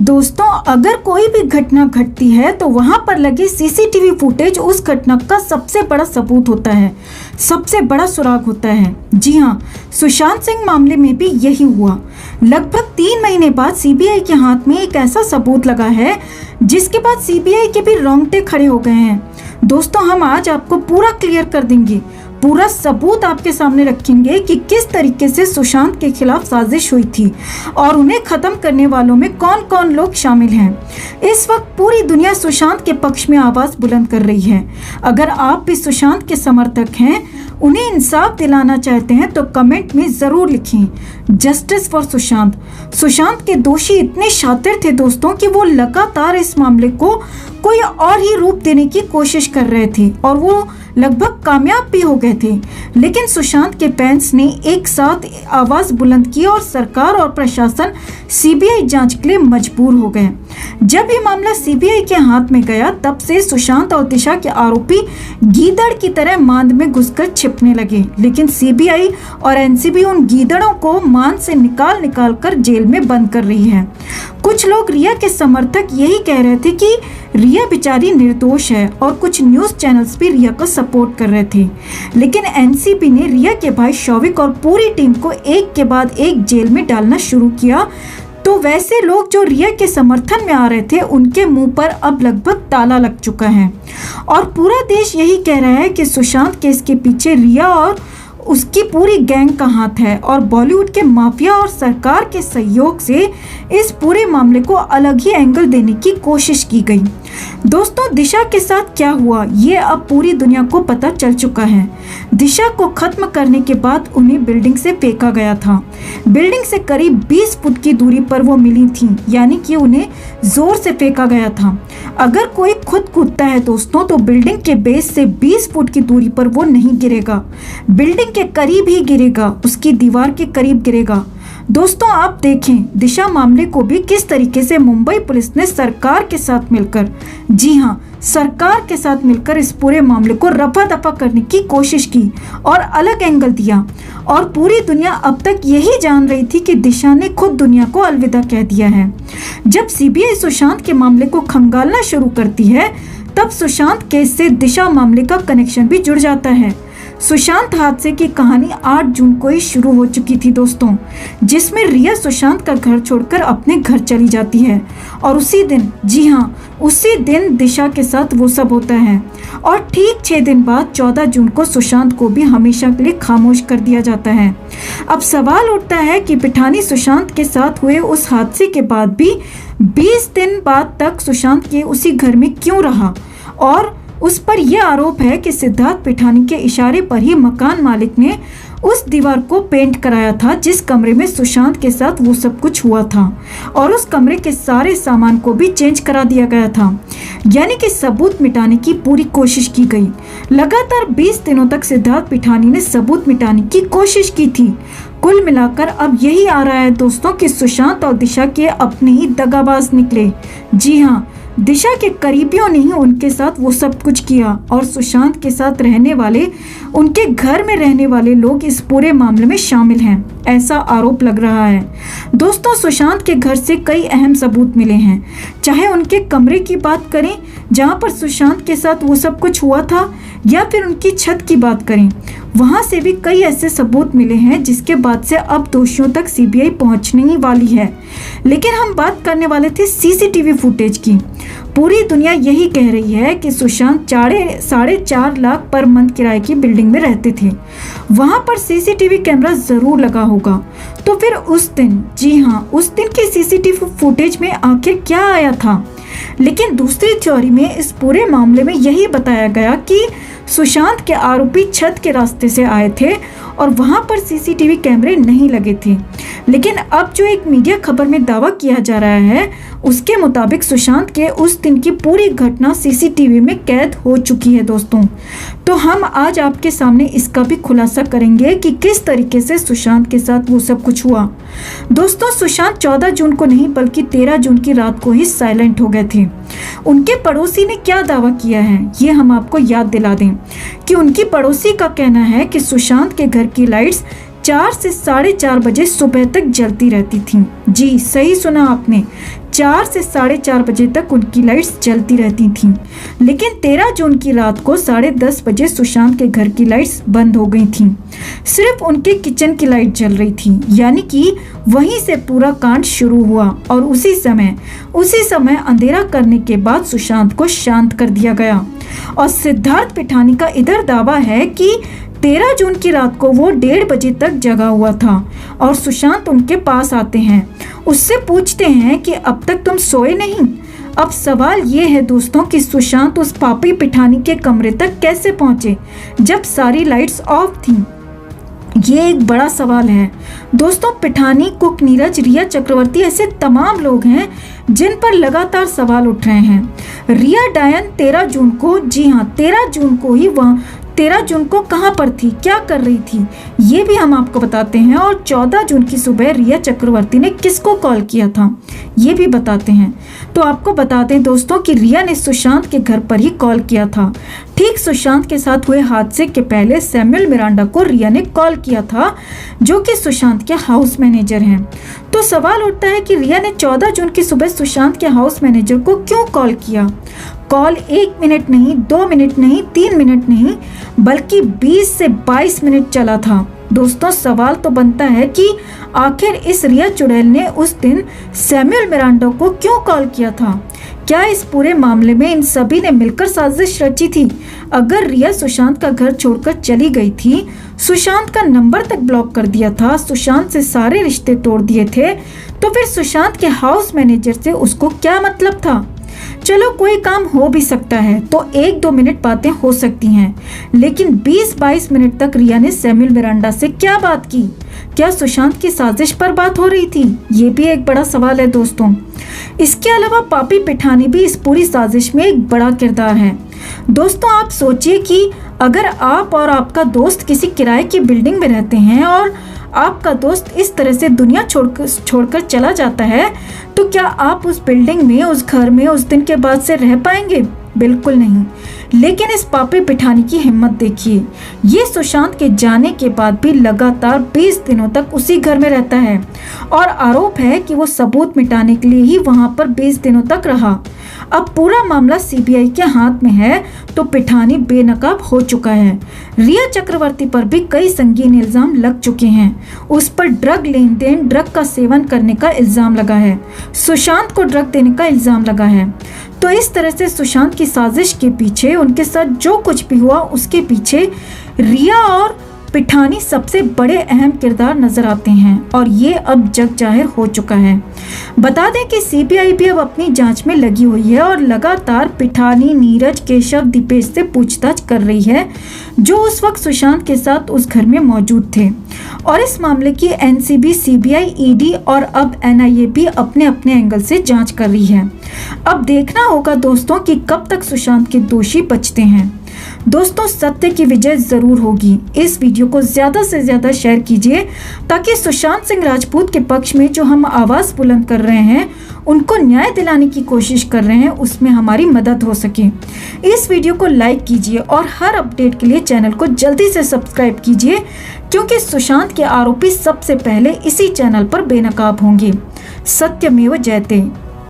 दोस्तों, अगर कोई भी घटना घटती है तो वहां पर लगे सीसीटीवी फुटेज उस घटना का सबसे बड़ा सबूत होता है, सबसे बड़ा सुराग होता है। जी हाँ, सुशांत सिंह मामले में भी यही हुआ। लगभग 3 महीने बाद सीबीआई के हाथ में एक ऐसा सबूत लगा है जिसके बाद सीबीआई के भी रोंगटे खड़े हो गए हैं। दोस्तों, हम आज आपको पूरा क्लियर कर देंगे, पूरा सबूत आपके सामने रखेंगे कि किस तरीके से सुशांत के खिलाफ साजिश हुई थी और उन्हें खत्म करने वालों में कौन कौन लोग शामिल हैं। इस वक्त पूरी दुनिया सुशांत के पक्ष में आवाज बुलंद कर रही है। अगर आप भी सुशांत के समर्थक हैं, उन्हें इंसाफ दिलाना चाहते हैं तो कमेंट में जरूर लिखें जस्टिस फॉर सुशांत। सुशांत के दोषी इतने शातिर थे दोस्तों कि वो लगातार इस मामले को कोई और ही रूप देने की कोशिश कर रहे थे और वो लगभग कामयाब भी हो गए थे। लेकिन सुशांत के फैंस ने एक साथ आवाज बुलंद की और सरकार और प्रशासन सीबीआई जांच के लिए मजबूर हो गए। जब ये मामला सीबीआई के हाथ में गया, तब से सुशांत और दिशा के आरोपी गीदड़ की तरह मांद में घुसकर छिपने लगे। लेकिन सीबीआई और एनसीबी उन गीदड़ों को मांद से निकाल कर जेल में बंद कर रही है। कुछ लोग रिया के समर्थक यही कह रहे थे कि रिया बेचारी निर्दोष है और कुछ न्यूज चैनल्स भी रिया को सपोर्ट कर रहे थे। लेकिन एनसीबी ने रिया के भाई शौविक और पूरी टीम को एक के बाद एक जेल में डालना शुरू किया। तो वैसे लोग जो रिया के समर्थन में आ रहे थे, उनके मुंह पर अब लगभग ताला लग चुका है और पूरा देश यही कह रहा है कि सुशांत केस के पीछे रिया और उसकी पूरी गैंग का हाथ है और बॉलीवुड के माफिया और सरकार के सहयोग से इस पूरे मामले को अलग ही एंगल देने की कोशिश की गई। दोस्तों, दिशा के साथ क्या हुआ ये अब पूरी दुनिया को पता चल चुका है। दिशा को खत्म करने के बाद उन्हें बिल्डिंग से फेंका गया था। बिल्डिंग से करीब 20 फुट की दूरी पर वो मिली थी, यानी कि उन्हें जोर से फेंका गया था। अगर कोई खुद कूदता है दोस्तों, तो बिल्डिंग के बेस से 20 फुट की दूरी पर वो नहीं गिरेगा, बिल्डिंग के करीब ही गिरेगा, उसकी दीवार के करीब गिरेगा। दोस्तों, आप देखें दिशा मामले को भी किस तरीके से मुंबई पुलिस ने सरकार के साथ मिलकर, जी हाँ, सरकार के साथ मिलकर इस पूरे मामले को रफा दफा करने की कोशिश की और अलग एंगल दिया। और पूरी दुनिया अब तक यही जान रही थी कि दिशा ने खुद दुनिया को अलविदा कह दिया है। जब सीबीआई सुशांत के मामले को खंगालना शुरू करती है, तब सुशांत केस से दिशा मामले का कनेक्शन भी जुड़ जाता है। सुशांत हादसे की कहानी 8 जून को ही शुरू हो चुकी थी दोस्तों, जिसमें रिया सुशांत का घर छोड़कर अपने घर चली जाती है और उसी दिन, जी हाँ, उसी दिन दिशा के साथ वो सब होता है। और ठीक 6 दिन बाद 14 जून को सुशांत को भी हमेशा के लिए खामोश कर दिया जाता है। अब सवाल उठता है कि पिठानी सुशांत के साथ हुए उस हादसे के बाद भी 20 दिन बाद तक सुशांत के उसी घर में क्यों रहा। और उस पर यह आरोप है कि सिद्धार्थ पिठानी के इशारे पर ही मकान मालिक ने उस दीवार को पेंट कराया था जिस कमरे में सुशांत के साथ वो सब कुछ हुआ था, और उस कमरे के सारे सामान को भी चेंज करा दिया गया था। यानी कि सबूत मिटाने की पूरी कोशिश की गई। लगातार 20 दिनों तक सिद्धार्थ पिठानी ने सबूत मिटाने की कोशिश की थी। कुल मिलाकर अब यही आ रहा है दोस्तों कि सुशांत और दिशा के अपने ही दगाबाज निकले। जी हाँ, दिशा के करीबियों ने ही उनके साथ वो सब कुछ किया और सुशांत के साथ रहने वाले, उनके घर में रहने वाले लोग इस पूरे मामले में शामिल हैं, ऐसा आरोप लग रहा है। दोस्तों, सुशांत के घर से कई अहम सबूत मिले हैं। चाहे उनके कमरे की बात करें जहां पर सुशांत के साथ वो सब कुछ हुआ था, या फिर उनकी छत की बात करें, वहां से भी कई ऐसे सबूत मिले हैं जिसके बाद से अब दोषियों तक सीबीआई पहुंचने ही वाली है। लेकिन हम बात करने वाले थे सीसीटीवी फुटेज की। पूरी दुनिया यही कह रही है कि सुशांत 4.5 लाख पर मंथ किराए की बिल्डिंग में रहते थे, वहां पर सीसीटीवी कैमरा जरूर लगा होगा। तो फिर उस दिन, जी हाँ, उस दिन की सीसीटीवी फुटेज में आखिर क्या आया था। लेकिन दूसरी थ्योरी में इस पूरे मामले में यही बताया गया कि सुशांत के आरोपी छत के रास्ते से आए थे और वहां पर सीसीटीवी कैमरे नहीं लगे थे। लेकिन अब जो एक मीडिया खबर में दावा किया जा रहा है, उसके मुताबिक सुशांत के उस दिन की पूरी घटना सीसीटीवी में कैद हो चुकी है दोस्तों। तो हम आज आपके सामने इसका भी खुलासा करेंगे कि किस तरीके से सुशांत के साथ वो सब कुछ हुआ। दोस्तों, सुशांत 14 जून को नहीं बल्कि 13 जून की रात को ही साइलेंट हो गए थे। उनके पड़ोसी ने क्या दावा किया है ये हम आपको याद दिला दें कि उनकी पड़ोसी का कहना है कि सुशांत के घर की लाइट्स 4 से 4:30 बजे सुबह तक जलती रहती थी। जी, सही सुना आपने, 4 से 4:30 बजे तक उनकी लाइट्स जलती रहती थीं। लेकिन 13 जून की रात को 10:30 बजे सुशांत के घर की लाइट्स बंद हो गई थीं। सिर्फ उनके किचन की लाइट जल रही थी, यानी कि वहीं से पूरा कांड शुरू हुआ और उसी समय अंधेरा करने के बाद सुशांत को शांत कर दिया गया। और सिद्धार्थ पिठानी का इधर दावा है कि 13 जून की रात को वो 1:30 बजे तक जगा हुआ था और सुशांत उनके पास आते हैं, उससे पूछते हैं कि अब तक तुम सोए नहीं। अब सवाल ये है दोस्तों कि सुशांत उस पापी पिठानी के कमरे तक कैसे पहुंचे जब सारी लाइट्स ऑफ थीं। ये एक बड़ा सवाल है दोस्तों। पिठानी, कुक, नीरज, रिया चक्रवर्ती ऐसे तमाम लोग हैं जिन पर लगातार सवाल उठ रहे हैं। रिया डायन 13 जून को, जी हाँ 13 जून को ही, वह 13 जून को कहाँ पर थी, क्या कर रही थी, ये भी हम आपको बताते हैं। और 14 जून की सुबह रिया चक्रवर्ती ने किसको कॉल किया था, ये भी बताते हैं। तो आपको बता दें दोस्तों कि रिया ने सुशांत के घर पर ही कॉल किया था। ठीक सुशांत के साथ हुए हादसे के पहले सैमुअल मिरांडा को रिया ने कॉल किया था, जो कि सुशांत के हाउस मैनेजर हैं। तो सवाल उठता है कि रिया ने 14 जून की सुबह सुशांत के हाउस मैनेजर को क्यों कॉल किया। कॉल 1 मिनट नहीं, 2 मिनट नहीं, 3 मिनट नहीं, बल्कि 20 से 22 मिनट चला था। दोस्तों सवाल तो बनता है कि आखिर इस रिया चुड़ैल ने उस दिन सैमुअल मिरांडा को क्यों कॉल किया था। क्या इस पूरे मामले में इन सभी ने मिलकर साजिश रची थी। अगर रिया सुशांत का घर छोड़कर चली गई थी, सुशांत का नंबर तक ब्लॉक कर दिया था, सुशांत से सारे रिश्ते तोड़ दिए थे, तो फिर सुशांत के हाउस मैनेजर से उसको क्या मतलब था। चलो कोई काम हो भी सकता है तो 1-2 मिनट बातें हो सकती हैं, लेकिन 20-22 मिनट तक रिया ने सैमुअल मिरांडा से क्या बात की। क्या सुशांत की साजिश पर बात हो रही थी, ये भी एक बड़ा सवाल है दोस्तों। इसके अलावा पापी पिठानी भी इस पूरी साजिश में एक बड़ा किरदार है। दोस्तों आप सोचिए कि अगर आप और आपका दोस्त किसी किराए की बिल्डिंग में रहते हैं और आपका दोस्त इस तरह से दुनिया छोड़कर चला जाता है, तो क्या आप उस बिल्डिंग में, उस घर में उस दिन के बाद से रह पाएंगे? बिल्कुल नहीं। लेकिन इस पापी पिठानी की हिम्मत देखिए, ये सुशांत के जाने के बाद भी लगातार 20 दिनों तक उसी घर में रहता है और आरोप है कि वो सबूत मिटाने के लिए ही वहां पर 20 दिनों तक रहा। अब पूरा मामला सीबीआई के हाथ में है तो पिठानी बेनकाब हो चुका है। रिया चक्रवर्ती पर भी कई संगीन इल्जाम लग चुके हैं। उस पर ड्रग लेन देन, ड्रग का सेवन करने का इल्जाम लगा है, सुशांत को ड्रग देने का इल्जाम लगा है। तो इस तरह से सुशांत की साजिश के पीछे, उनके साथ जो कुछ भी हुआ उसके पीछे रिया और पिठानी सबसे बड़े अहम किरदार नजर आते हैं और ये अब जग जाहिर हो चुका है। बता दें कि सीबीआई भी अब अपनी जांच में लगी हुई है और लगातार पिठानी, नीरज, केशव, दीपेश से पूछताछ कर रही है, जो उस वक्त सुशांत के साथ उस घर में मौजूद थे। और इस मामले की एनसीबी, सीबीआई, ईडी और अब एनआईए भी अपने अपने एंगल से जांच कर रही है। अब देखना होगा दोस्तों कि कब तक सुशांत के दोषी बचते हैं। दोस्तों सत्य की विजय जरूर होगी। इस वीडियो को ज्यादा से ज्यादा शेयर कीजिए ताकि सुशांत सिंह राजपूत के पक्ष में जो हम आवाज बुलंद कर रहे हैं, उनको न्याय दिलाने की कोशिश कर रहे हैं, उसमें हमारी मदद हो सके। इस वीडियो को लाइक कीजिए और हर अपडेट के लिए चैनल को जल्दी से सब्सक्राइब कीजिए, क्योंकि सुशांत के आरोपी सबसे पहले इसी चैनल पर बेनकाब होंगे। सत्यमेव जयते।